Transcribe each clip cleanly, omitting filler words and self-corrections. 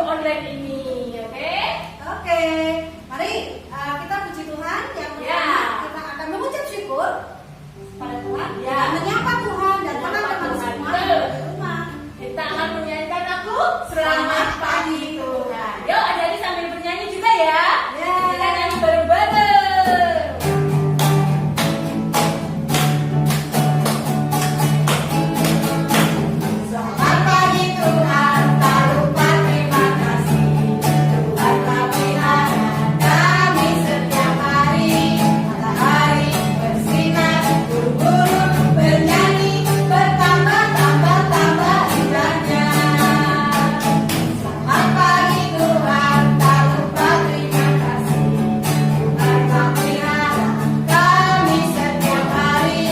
online ini. Oke? Oke, mari kita puji Tuhan. Yang Ya. pertama kita akan mengucap syukur pada Tuhan. Ya. Dan menyapa Tuhan dan Menyapa teman-teman Tuhan. semua Betul. yang di rumah. Kita akan menyanyikan lagu Selamat Pagi Tuhan. Yuk, adik-adik sambil bernyanyi juga ya. Ya. Kita nyanyi bareng-bareng. Selamat pagi Tuhan, tak lupa terima kasih. Tuhan telah pelihara kami setiap hari. Matahari bersinar, burung-burung bernyanyi, bertambah-tambah indahnya. Selamat pagi Tuhan, tak lupa terima kasih. Tuhan telah pelihara kami setiap hari.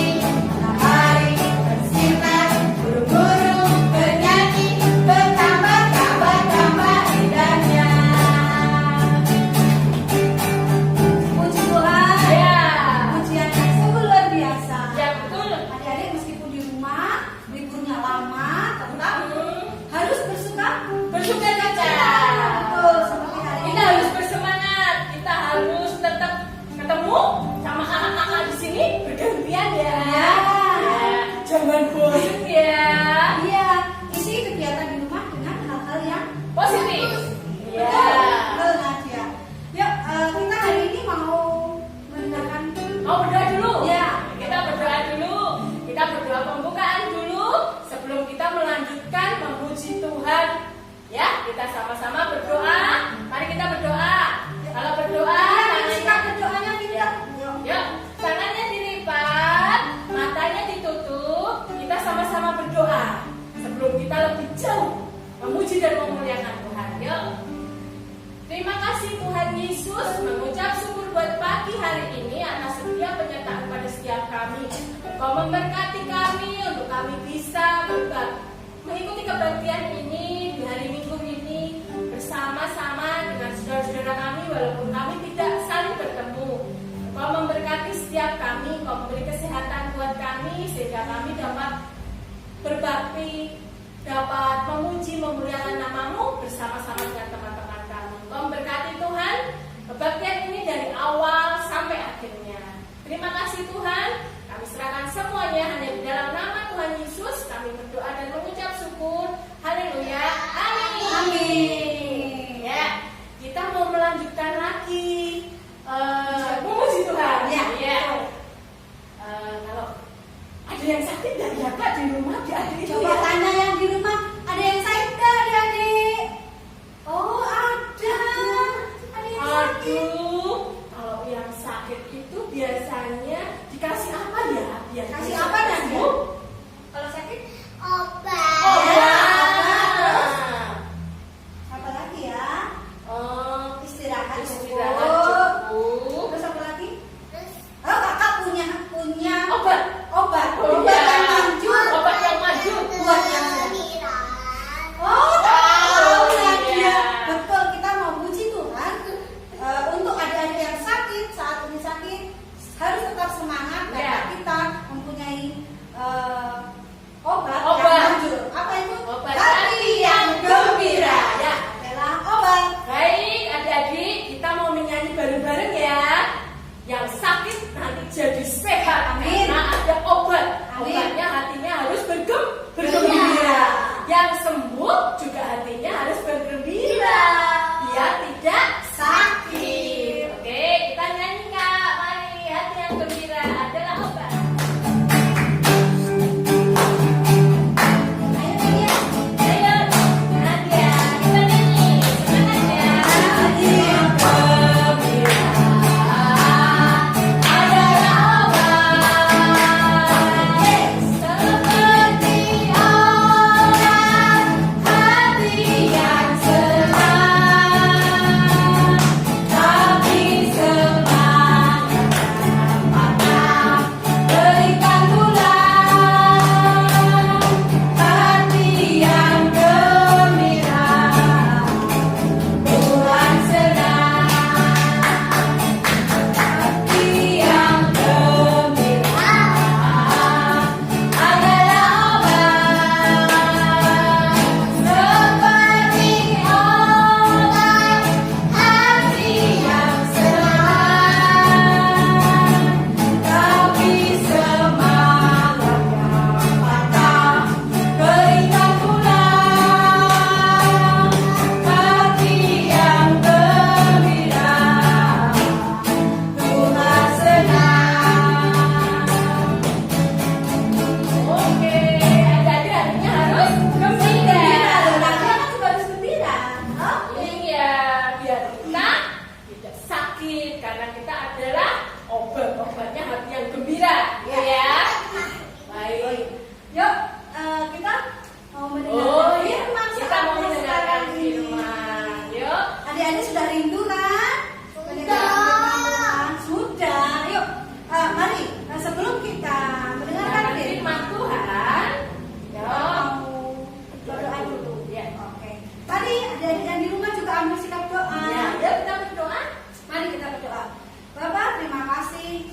Matahari bersinar, burung-burung bernyanyi, bertambah-tambah indahnya. Puji Tuhan, Ya. pujian yang sungguh luar biasa. Ya, betul. Adik-adik meskipun di rumah, liburnya lama, tetapi harus bersuka Bersuka-cita. Betul, seperti hari Kita ini. harus bersemangat. Kita harus tetap ketemu sama kakak-kakak di sini bergantian ya. Ya. Jangan bosan ya. Iya, isi kegiatan di rumah dengan hal-hal yang Positif. Ya. Betul, Nadia. Yuk, kita hari ini mau mendengarkan Mau berdoa dulu? Ya. Kita berdoa dulu. Kita berdoa pembukaan dulu sebelum kita melanjutkan memuji Tuhan. Ya, kita sama-sama berdoa. Mari kita berdoa. Kalau berdoa, kita tangannya berdoanya kita. Yuk. Yuk, tangannya dilipat, matanya ditutup. Kita sama-sama berdoa sebelum kita lebih jauh memuji dan memuliakan Tuhan. Yuk. Terima kasih Tuhan Yesus, mengucap syukur buat pagi hari ini atas setiap penyertaan pada setiap kami. Engkau memberkati kami untuk kami bisa mengikuti kebaktian ini di hari Minggu ini bersama-sama dengan saudara-saudara kami walaupun kami tidak saling bertemu. Engkau memberkati setiap kami, Engkau memberi kesehatan buat kami sehingga kami dapat berbakti, dapat memuji, memuliakan namamu bersama-sama dengan teman-teman kami. Engkau memberkati Tuhan, kebaktian ini dari awal sampai akhirnya. Terima kasih Tuhan, kami serahkan semuanya hanya di dalam nama Tuhan Yesus. Kami berdoa dan mengucap syukur. Haleluya, amin. Amin. Ya, kita mau melanjutkan lagi memuji Tuhan. Ya. Kalau ada yang sakit dan ya Kak di rumah, di adik itu Coba ya. tanya yang di rumah, ada yang sakit nggak adik-adik? Oh, Adik-adik sudah rindu kan? Mendengarkan firman Tuhan? Sudah. Yuk, mari sebelum kita mendengarkan firman Tuhan, mau berdoa dulu. Ya. Oke. Mari adik-adik yang di rumah juga ambil sikap doa. Ya, kita berdoa. Mari kita berdoa. Bapak, terima kasih.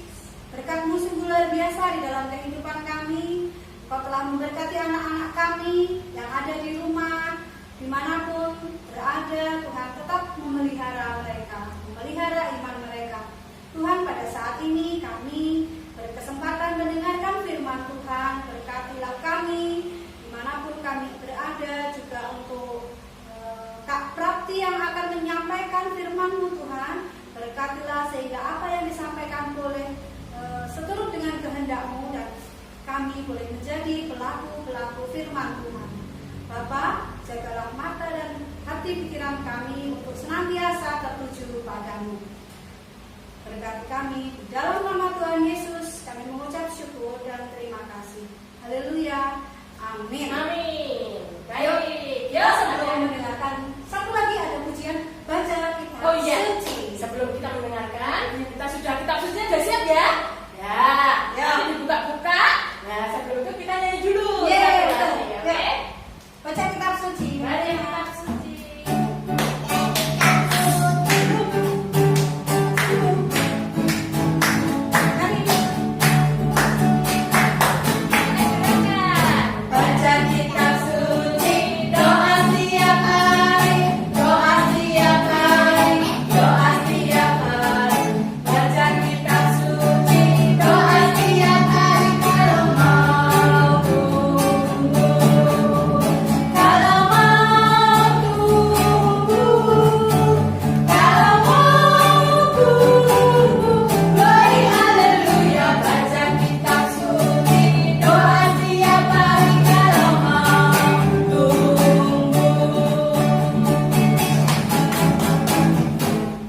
Berkat-Mu sungguh luar biasa di dalam kehidupan kami. Kau telah memberkati anak-anak kami yang ada di rumah, dimanapun berada. Tuhan tetap memelihara mereka, memelihara iman mereka. Tuhan, pada saat ini kami berkesempatan mendengarkan firman Tuhan. Berkatilah kami dimanapun kami berada, juga untuk Kak Prapti yang akan menyampaikan firman-Mu Tuhan. Berkatilah sehingga apa yang disampaikan boleh seturut dengan kehendak-Mu dan kami boleh menjadi pelaku-pelaku firman Tuhan. Bapa, jagalah mata dan hati pikiran kami untuk senantiasa tertuju padamu. Berkati kami di dalam nama Tuhan Yesus, kami mengucap syukur dan terima kasih. Haleluya. Amin. Amin. Baik. Baik. Ya, sebelum mendengarkan satu lagi ada pujian baca kitab Oh iya, suci. sebelum kita mendengarkan, kita sudah kitab sucinya sudah siap ya? Ya. Ya. Nanti dibuka-buka. Nah, sebelum itu kita nyanyi dulu. Yeay, Satu betul. lagi, Ya. oke? Baca kitab suci. Mari kitab suci. Baca kitab suci, doa setiap hari, doa setiap hari, doa setiap hari. Baca kitab suci, doa setiap hari kalau mau tunggu, kalau mau tunggu, kalau mau tunggu. Glory haleluya, baca kitab suci, doa setiap hari kalau mau tunggu.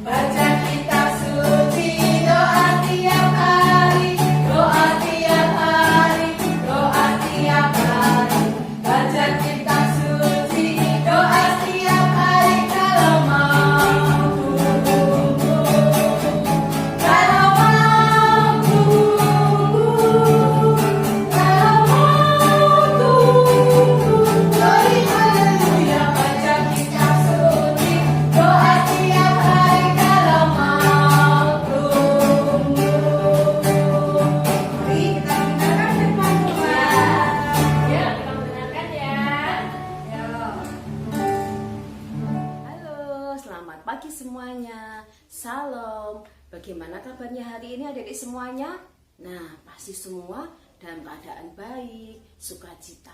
Baca kitab suci, doa tiap hari, doa tiap hari, doa tiap hari. Baca kitab suci, doa tiap hari kalau mau tunggu, kalau mau tunggu, kalau mau tunggu. Glory haleluya, baca kitab suci, doa tiap hari kalau mau tunggu. Mari kita mendengarkan firman Tuhan. Ya, kita mendengarkan ya. Ya. Halo, selamat pagi semuanya. Salam. Bagaimana kabarnya hari ini adik-adik semuanya? Nah, pasti semua dalam keadaan baik, sukacita.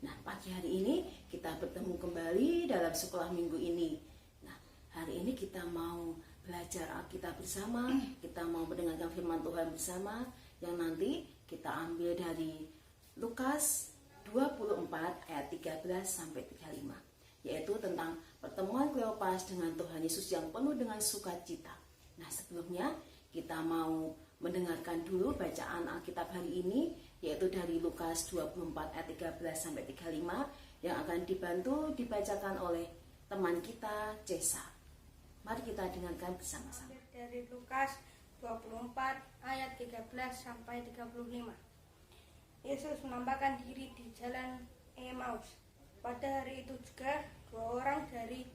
Nah, pagi hari ini kita bertemu kembali dalam sekolah minggu ini. Nah, hari ini kita mau belajar Alkitab bersama, kita mau mendengarkan firman Tuhan bersama yang nanti kita ambil dari Lukas 24 ayat 13 sampai 35, yaitu tentang pertemuan Kleopas dengan Tuhan Yesus yang penuh dengan sukacita. Nah, sebelumnya kita mau mendengarkan dulu bacaan Alkitab hari ini, yaitu dari Lukas 24 ayat 13 sampai 35 yang akan dibantu dibacakan oleh teman kita Cesa. Mari kita dengarkan bersama-sama. Dari Lukas 24 ayat 13 sampai 35. Yesus menampakkan diri di jalan Emmaus. Pada hari itu juga 2 orang dari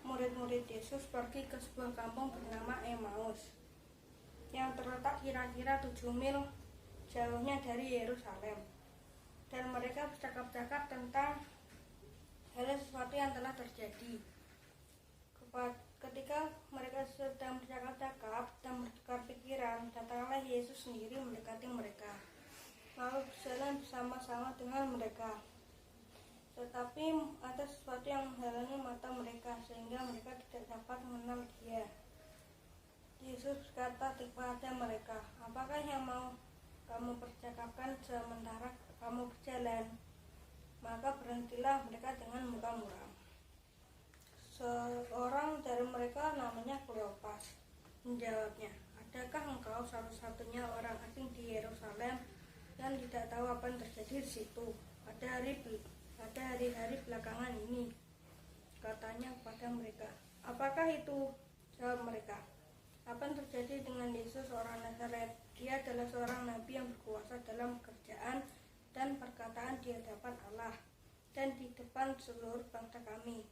murid-murid Yesus pergi ke sebuah kampung bernama Emmaus yang terletak kira-kira 7 mil jauhnya dari Yerusalem. Dan mereka bercakap-cakap tentang segala sesuatu yang telah terjadi. Ketika mereka sedang bercakap-cakap dan bertukar pikiran, datanglah Yesus sendiri mendekati mereka, lalu berjalan bersama-sama dengan mereka. Tetapi ada sesuatu yang menghalangi mata mereka, sehingga mereka tidak dapat mengenal Dia. Yesus berkata kepada mereka, "Apakah yang mau kamu percakapkan sementara kamu berjalan?" Maka berhentilah mereka dengan muka muram. Seorang dari mereka namanya Kleopas menjawabnya, "Adakah engkau satu-satunya orang asing di Yerusalem yang tidak tahu apa yang terjadi di situ pada hari-hari belakangan ini?" Katanya kepada mereka, apakah itu? Jawab mereka. Apa yang terjadi dengan Yesus orang Nazaret? Dia adalah seorang nabi yang berkuasa dalam pekerjaan dan perkataan di hadapan Allah dan di depan seluruh bangsa kami.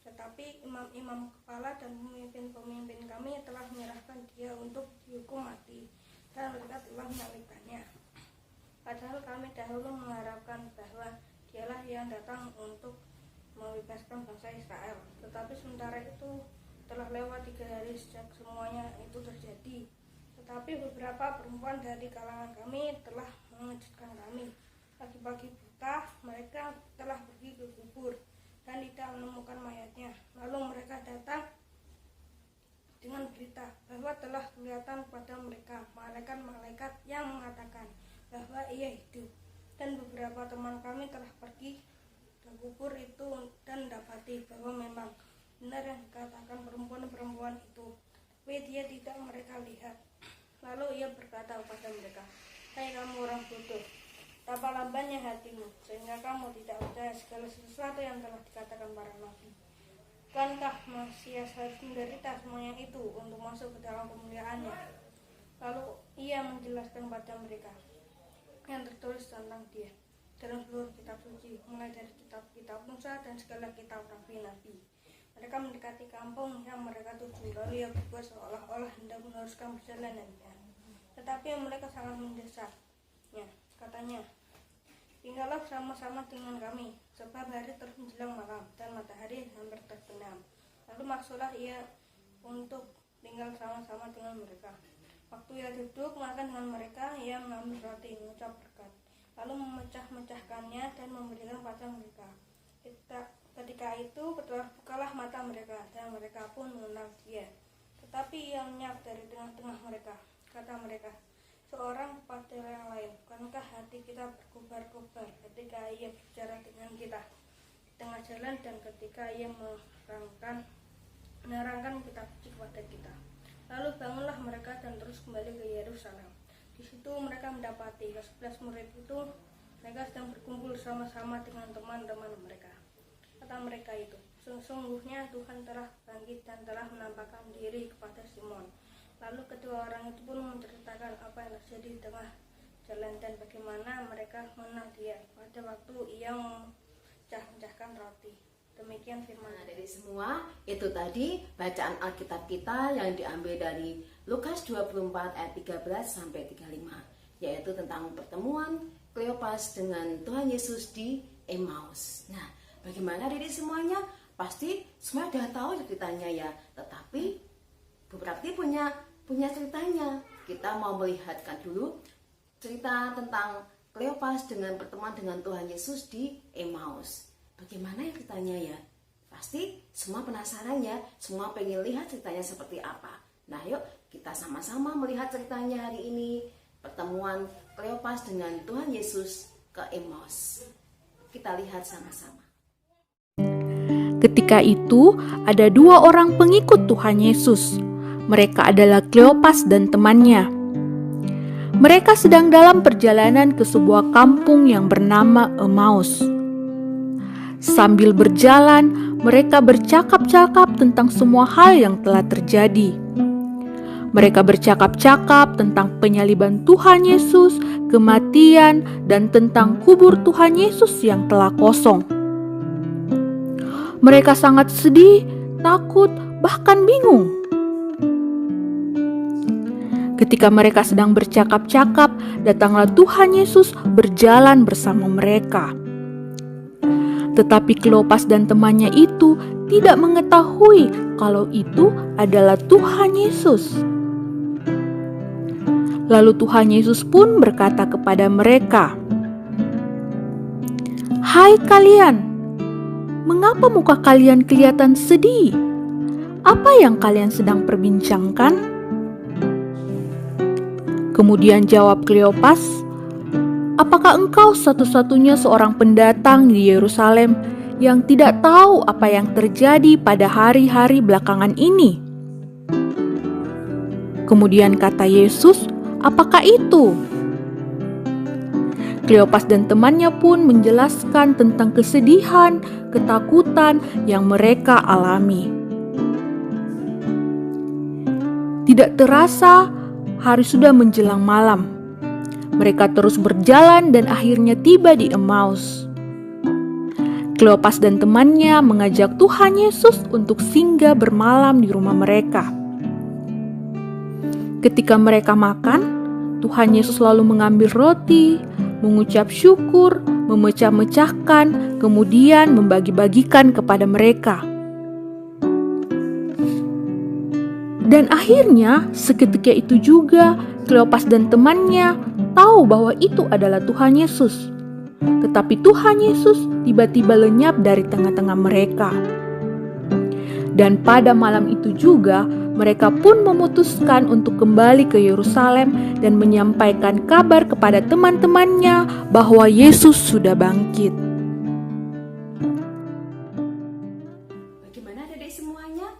Tetapi imam-imam kepala dan pemimpin-pemimpin kami telah menyerahkan dia untuk dihukum mati, dan mereka telah menyalibkannya. Padahal kami dahulu mengharapkan bahwa dialah yang datang untuk membebaskan bangsa Israel. Tetapi sementara itu telah lewat 3 hari sejak semuanya itu terjadi. Tetapi beberapa perempuan dari kalangan kami telah mengejutkan kami. Pagi-pagi buta, mereka telah pergi ke kubur dan tidak menemukan mayatnya. Lalu mereka datang dengan berita bahwa telah kelihatan pada mereka malaikat-malaikat yang mengatakan bahwa ia hidup. Dan beberapa teman kami telah pergi ke kubur itu dan dapati bahwa memang benar yang dikatakan perempuan-perempuan itu, tapi dia tidak mereka lihat. Lalu ia berkata kepada mereka, "Hai kamu orang bodoh, betapa lambannya hatimu, sehingga kamu tidak percaya segala sesuatu yang telah dikatakan para nabi. Bukankah Mesias harus menderita semuanya itu untuk masuk ke dalam kemuliaannya?" Lalu ia menjelaskan kepada mereka yang tertulis tentang dia dalam seluruh kitab suci, mulai dari kitab-kitab Musa dan segala kitab nabi-nabi. Mereka mendekati kampung yang mereka tuju, lalu ia berbuat seolah-olah hendak meneruskan perjalanannya. Tetapi mereka sangat mendesaknya. Katanya, "Tinggallah bersama-sama dengan kami, sebab hari terus menjelang malam dan matahari hampir terbenam." Lalu maksudlah ia untuk tinggal sama-sama dengan mereka. Waktu ia duduk makan dengan mereka, ia mengambil roti, mengucap berkat, lalu memecah-mecahkannya dan memberikan pada mereka. Ketika itu terbukalah mata mereka, dan mereka pun mengenal dia. Tetapi ia lenyap dari tengah-tengah mereka. Kata mereka seorang kepada yang lain, "Bukankah hati kita berkobar-kobar ketika ia bicara dengan kita di tengah jalan dan ketika ia menerangkan kitab suci kepada kita?" Lalu bangunlah mereka dan terus kembali ke Yerusalem. Di situ mereka mendapati ke-11 murid itu, mereka sedang berkumpul sama-sama dengan teman-teman mereka. Kata mereka itu, "Sesungguhnya Tuhan telah bangkit dan telah menampakkan diri kepada Simon." Lalu kedua orang itu pun menceritakan apa yang terjadi di tengah jalan dan bagaimana mereka mengenal dia pada waktu ia memecah-mecahkan roti. Demikian firman. Nah, dari semua itu tadi bacaan Alkitab kita yang diambil dari Lukas 24 ayat 13 sampai 35, yaitu tentang pertemuan Kleopas dengan Tuhan Yesus di Emmaus. Nah, bagaimana dari semuanya? Pasti semua sudah tahu ceritanya ya, tetapi beberapa punya ceritanya. Kita mau melihatkan dulu cerita tentang Kleopas dengan pertemuan dengan Tuhan Yesus di Emmaus. Bagaimana ya ceritanya ya? Pasti semua penasaran ya, semua pengen lihat ceritanya seperti apa. Nah yuk kita sama-sama melihat ceritanya hari ini, pertemuan Kleopas dengan Tuhan Yesus ke Emmaus. Kita lihat sama-sama. Ketika itu ada 2 orang pengikut Tuhan Yesus. Mereka adalah Kleopas dan temannya. Mereka sedang dalam perjalanan ke sebuah kampung yang bernama Emmaus. Sambil berjalan, mereka bercakap-cakap tentang semua hal yang telah terjadi. Mereka bercakap-cakap tentang penyaliban Tuhan Yesus, kematian, dan tentang kubur Tuhan Yesus yang telah kosong. Mereka sangat sedih, takut, bahkan bingung. Ketika mereka sedang bercakap-cakap, datanglah Tuhan Yesus berjalan bersama mereka. Tetapi Kleopas dan temannya itu tidak mengetahui kalau itu adalah Tuhan Yesus. Lalu Tuhan Yesus pun berkata kepada mereka, "Hai kalian, mengapa muka kalian kelihatan sedih? Apa yang kalian sedang perbincangkan?" Kemudian jawab Kleopas, "Apakah engkau satu-satunya seorang pendatang di Yerusalem yang tidak tahu apa yang terjadi pada hari-hari belakangan ini?" Kemudian kata Yesus, "Apakah itu?" Kleopas dan temannya pun menjelaskan tentang kesedihan, ketakutan yang mereka alami. Tidak terasa, hari sudah menjelang malam. Mereka terus berjalan dan akhirnya tiba di Emmaus. Kleopas dan temannya mengajak Tuhan Yesus untuk singgah bermalam di rumah mereka. Ketika mereka makan, Tuhan Yesus lalu mengambil roti, mengucap syukur, memecah-mecahkan, kemudian membagi-bagikan kepada mereka. Dan akhirnya, seketika itu juga Kleopas dan temannya tahu bahwa itu adalah Tuhan Yesus. Tetapi Tuhan Yesus tiba-tiba lenyap dari tengah-tengah mereka. Dan pada malam itu juga, mereka pun memutuskan untuk kembali ke Yerusalem dan menyampaikan kabar kepada teman-temannya bahwa Yesus sudah bangkit. Bagaimana adik semuanya?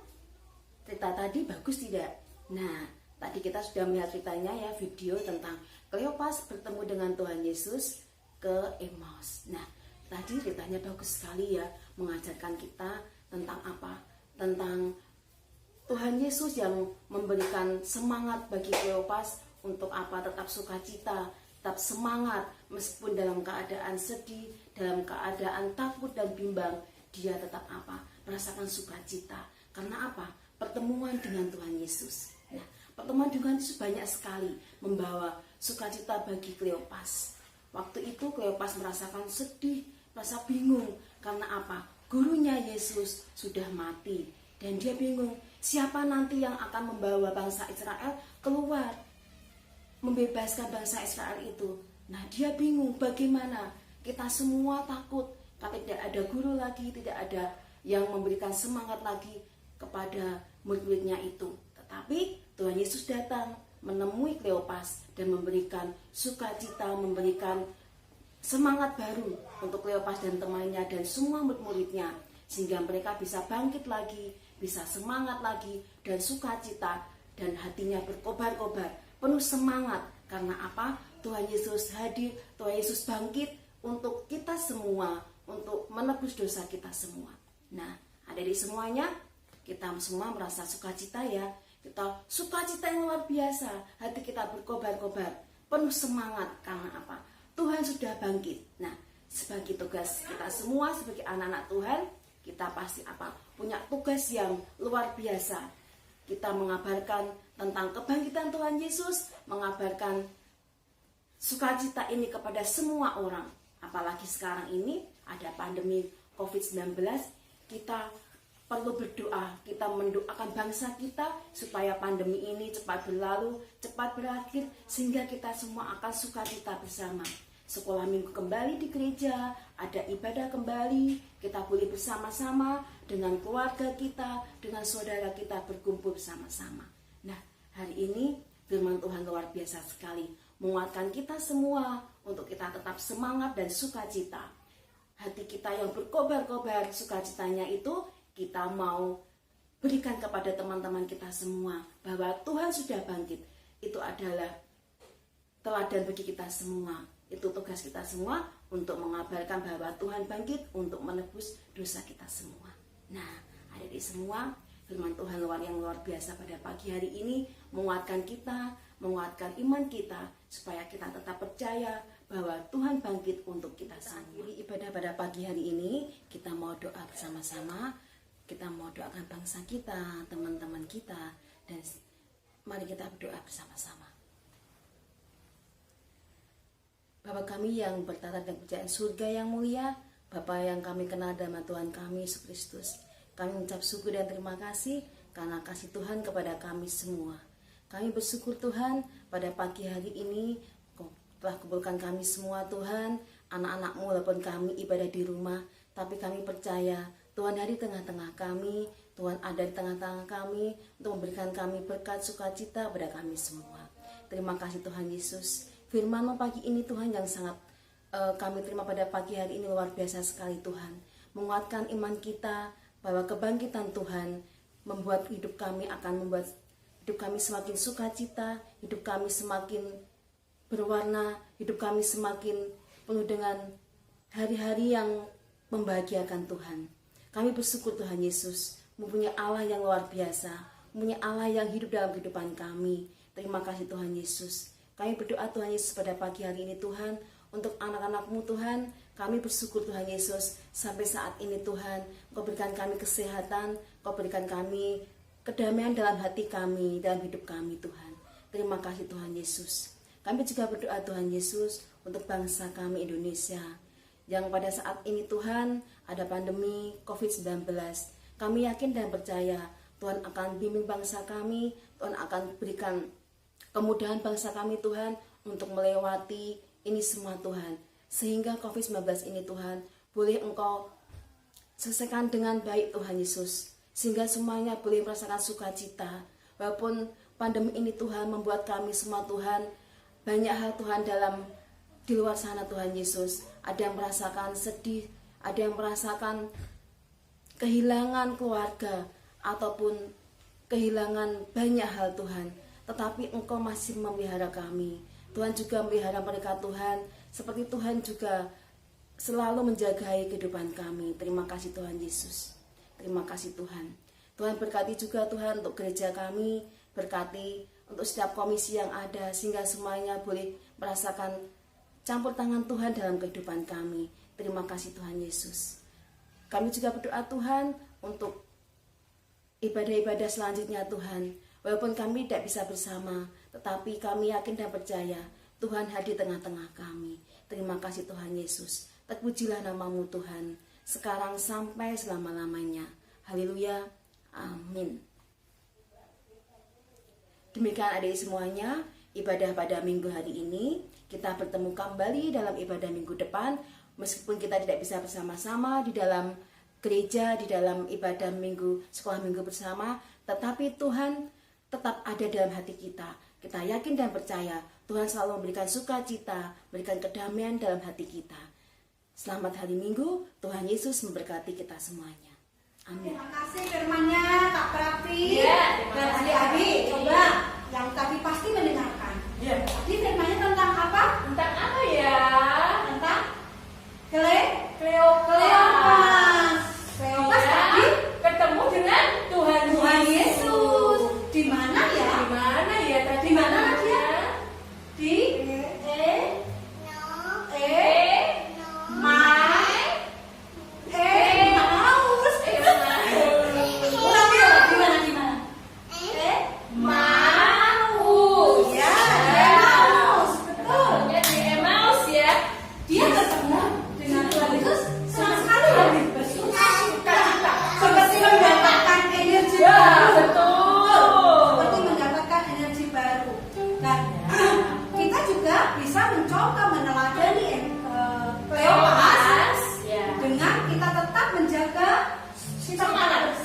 Cerita tadi bagus tidak? Nah, tadi kita sudah melihat ceritanya ya, video tentang Kleopas bertemu dengan Tuhan Yesus ke Emmaus. Nah, tadi ceritanya bagus sekali ya, mengajarkan kita tentang apa? Tentang Tuhan Yesus yang memberikan semangat bagi Kleopas untuk apa? Tetap sukacita, tetap semangat meskipun dalam keadaan sedih, dalam keadaan takut dan bimbang, dia tetap apa? Merasakan sukacita. Karena apa? Pertemuan dengan Tuhan Yesus. Nah, pertemuan dengan Yesus banyak sekali membawa sukacita bagi Kleopas. Waktu itu Kleopas merasakan sedih, merasa bingung. Karena apa? Gurunya Yesus sudah mati. Dan dia bingung, siapa nanti yang akan membawa bangsa Israel keluar, membebaskan bangsa Israel itu. Nah, dia bingung bagaimana. Kita semua takut, karena tidak ada guru lagi, tidak ada yang memberikan semangat lagi kepada murid-muridnya itu. Tetapi Tuhan Yesus datang menemui Kleopas dan memberikan sukacita, memberikan semangat baru untuk Kleopas dan temannya dan semua murid-muridnya, sehingga mereka bisa bangkit lagi, bisa semangat lagi dan sukacita, dan hatinya berkobar-kobar, penuh semangat. Karena apa? Tuhan Yesus hadir, Tuhan Yesus bangkit untuk kita semua, untuk menebus dosa kita semua. Nah, adik-adik semuanya, kita semua merasa sukacita ya. Kita sukacita yang luar biasa, hati kita berkobar-kobar, penuh semangat. Karena apa? Tuhan sudah bangkit. Nah, sebagai tugas kita semua sebagai anak-anak Tuhan, kita pasti apa? Punya tugas yang luar biasa. Kita mengabarkan tentang kebangkitan Tuhan Yesus, mengabarkan sukacita ini kepada semua orang. Apalagi sekarang ini ada pandemi COVID-19, kita perlu berdoa, kita mendoakan bangsa kita supaya pandemi ini cepat berlalu, cepat berakhir, sehingga kita semua akan sukacita bersama. Sekolah minggu kembali di gereja, ada ibadah kembali, kita boleh bersama-sama dengan keluarga kita, dengan saudara kita berkumpul bersama-sama. Nah, hari ini firman Tuhan luar biasa sekali, menguatkan kita semua untuk kita tetap semangat dan sukacita. Hati kita yang berkobar-kobar, sukacitanya itu kita mau berikan kepada teman-teman kita semua, bahwa Tuhan sudah bangkit. Itu adalah teladan bagi kita semua. Itu tugas kita semua untuk mengabarkan bahwa Tuhan bangkit untuk menebus dosa kita semua. Nah, adik-adik semua, firman Tuhan yang luar biasa pada pagi hari ini menguatkan kita, menguatkan iman kita, supaya kita tetap percaya bahwa Tuhan bangkit untuk kita semua. Di ibadah pada pagi hari ini, kita mau doa bersama-sama, kita mau doakan bangsa kita, teman-teman kita, dan mari kita berdoa bersama-sama. Bapa kami yang bertata di kerajaan surga yang mulia, Bapa yang kami kenal dalam Tuhan kami Yesus Kristus, kami mengucap syukur dan terima kasih karena kasih Tuhan kepada kami semua. Kami bersyukur Tuhan pada pagi hari ini telah kumpulkan kami semua Tuhan, anak-anak-Mu, walaupun kami ibadah di rumah, tapi kami percaya Tuhan ada di tengah-tengah kami, Tuhan ada di tengah-tengah kami untuk memberikan kami berkat sukacita pada kami semua. Terima kasih Tuhan Yesus. Firman-Mu pagi ini Tuhan yang sangat kami terima pada pagi hari ini luar biasa sekali Tuhan. Menguatkan iman kita bahwa kebangkitan Tuhan membuat hidup kami membuat hidup kami semakin sukacita, hidup kami semakin berwarna, hidup kami semakin penuh dengan hari-hari yang membahagiakan Tuhan. Kami bersyukur Tuhan Yesus mempunyai Allah yang luar biasa, mempunyai Allah yang hidup dalam kehidupan kami. Terima kasih Tuhan Yesus. Kami berdoa Tuhan Yesus pada pagi hari ini Tuhan, untuk anak-anak-Mu Tuhan. Kami bersyukur Tuhan Yesus, sampai saat ini Tuhan, Kau berikan kami kesehatan, Kau berikan kami kedamaian dalam hati kami, dalam hidup kami Tuhan. Terima kasih Tuhan Yesus. Kami juga berdoa Tuhan Yesus untuk bangsa kami Indonesia, yang pada saat ini Tuhan ada pandemi COVID-19. Kami yakin dan percaya Tuhan akan bimbing bangsa kami, Tuhan akan berikan kemudahan bangsa kami Tuhan untuk melewati ini semua Tuhan, sehingga COVID-19 ini Tuhan boleh Engkau selesaikan dengan baik Tuhan Yesus, sehingga semuanya boleh merasakan sukacita. Walaupun pandemi ini Tuhan membuat kami semua Tuhan banyak hal Tuhan di luar sana Tuhan Yesus, ada yang merasakan sedih, ada yang merasakan kehilangan keluarga ataupun kehilangan banyak hal Tuhan, tetapi Engkau masih memelihara kami. Tuhan juga memelihara mereka Tuhan, seperti Tuhan juga selalu menjagai kehidupan kami. Terima kasih Tuhan Yesus. Terima kasih Tuhan. Tuhan berkati juga Tuhan untuk gereja kami, berkati untuk setiap komisi yang ada, sehingga semuanya boleh merasakan campur tangan Tuhan dalam kehidupan kami. Terima kasih Tuhan Yesus. Kami juga berdoa Tuhan untuk ibadah-ibadah selanjutnya Tuhan. Walaupun kami tidak bisa bersama, tetapi kami yakin dan percaya Tuhan hadir tengah-tengah kami. Terima kasih Tuhan Yesus. Terpujilah nama-Mu Tuhan, sekarang sampai selama-lamanya. Haleluya. Amin. Demikian adik semuanya, ibadah pada minggu hari ini. Kita bertemu kembali dalam ibadah minggu depan. Meskipun kita tidak bisa bersama-sama di dalam gereja, di dalam ibadah minggu, sekolah minggu bersama, tetapi Tuhan tetap ada dalam hati kita. Kita yakin dan percaya Tuhan selalu memberikan sukacita, memberikan kedamaian dalam hati kita. Selamat hari Minggu, Tuhan Yesus memberkati kita semuanya. Amin. Terima kasih firman-Nya Kak Prati Ya, dan adik-adik. Coba yang tadi pasti mendengarkan. Ya. Tadi firman-nya tentang apa? Tentang apa ya? Tentang Kleopas. Kleopas Ya, tadi ketemu dengan Tuhan Yesus. Di mana ya? Di mana ya tadi? Di mana dia? Di Maus. Ulangi ya, di mana? Maus. Ya, di Maus. Betul. Ya, di Emmaus ya. Dia bertemu dengan Tuhan Yesus, senang sekali loh, bersuka-cita, seperti mendapatkan energi Ya, baru. betul. Seperti mendapatkan energi baru. Dan kita juga bisa mencoba meneladani Kleopas Ya. dengan kita tetap menjaga Semangat.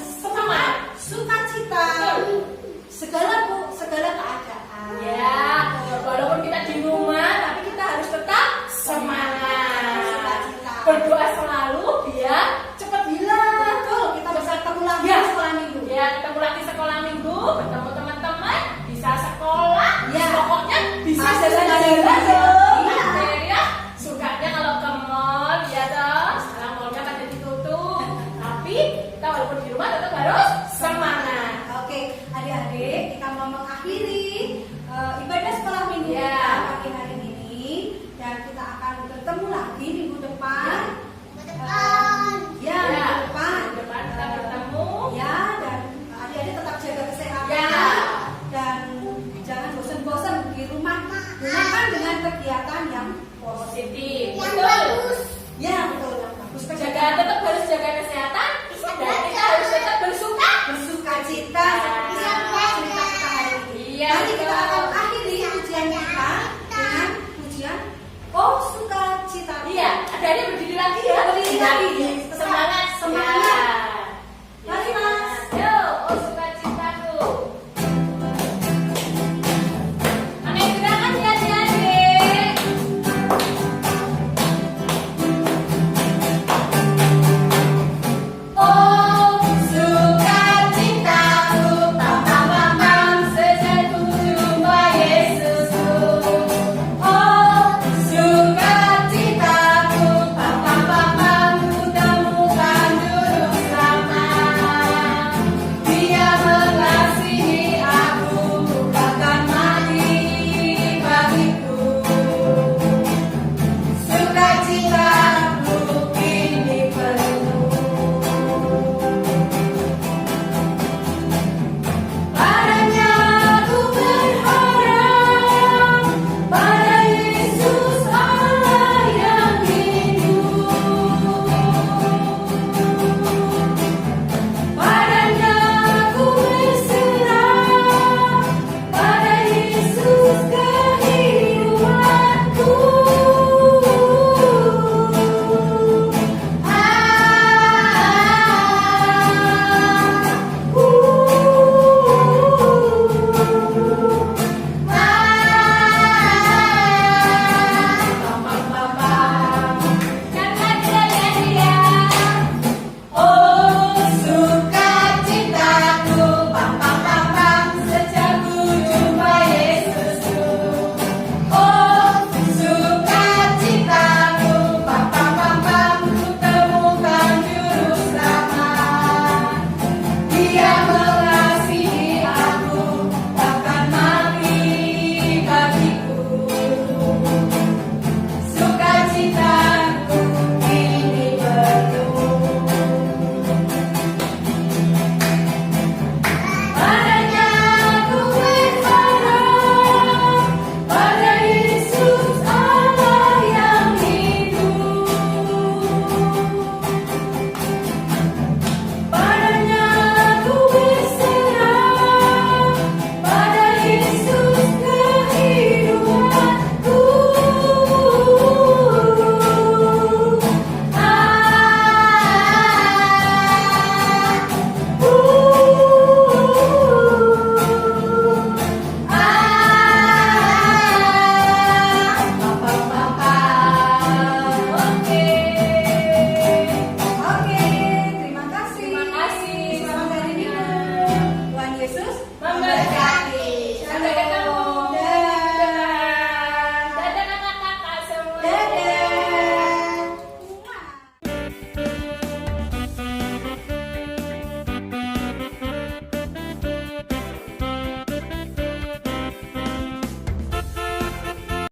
sukacita, segala keadaan. Ya, walaupun kita di rumah, tapi kita harus tetap semangat. Sukacita. Berdoa selalu biar cepat hilang. Betul, kita bisa ketemu lagi Ya. di sekolah minggu. Ya, ketemu lagi sekolah minggu, bertemu teman-teman, bisa sekolah, Ya. pokoknya bisa Pasti jalan-jalan jalan-jalan. dong. Iya. Ya, sukanya kalau ke mall, ya dong. Sekarang mallnya pada ditutup, tapi kita walaupun di rumah tetap harus semangat. Oke, adik-adik, kita mau mengakhiri ibadah